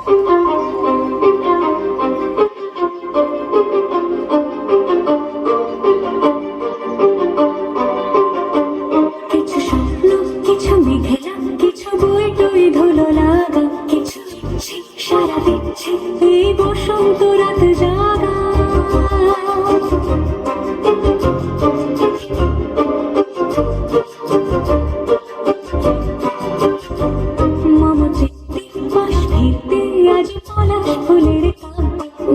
কিছু স্বপ্ন, কিছু মেঘলা, কিছু বই টই ধুলো লাগা, কিছু ইচ্ছে সারা দিচ্ছে এই বসন্ত রাত জাগা। মামা চিত্তে বাঁশ ভিড়তে আজ পলাশ ফুলের কান,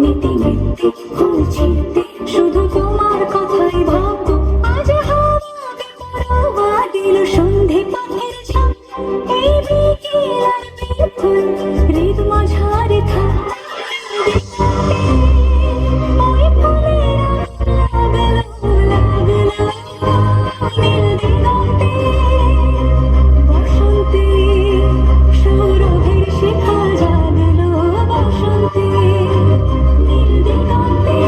নিতে নিতে ফুল ছিঁড়তে শুধু তোমার কথাই ভাববো। আজ হাওয়াকে পরোয়া দিল সন্ধে পাখির ঝাঁক, এই বিকেল আর বিপুল হৃদ মাঝারে থাক। ওই ফুলের লাগলো লাগলো নীল দিগন্তে, বসন্তে সৌরভের শিখা জাগলো, বসন্তে নীল দিগন্তে।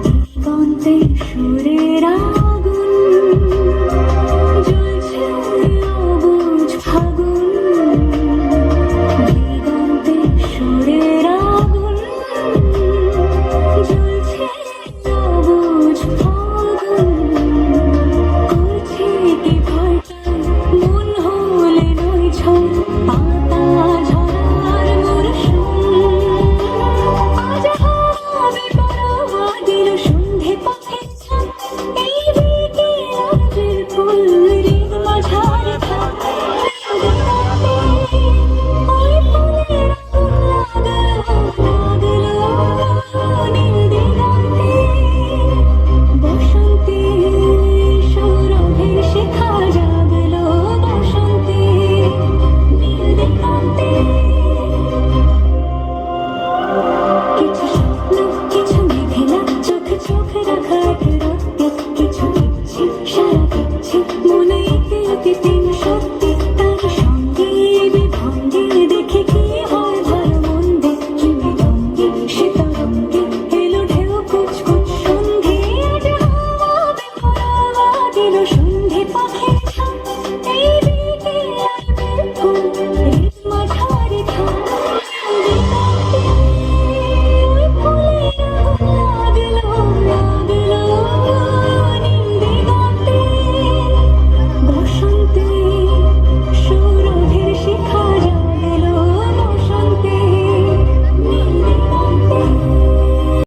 দিগন্তে সুরের আগুন জ্বলছে অবুঝ ফাগুন, দিগন্তে সুরের আগুন জ্বলছে অবুঝ ফাগুন। করছে কি ভয়টায় মন হলে নয় ছয়,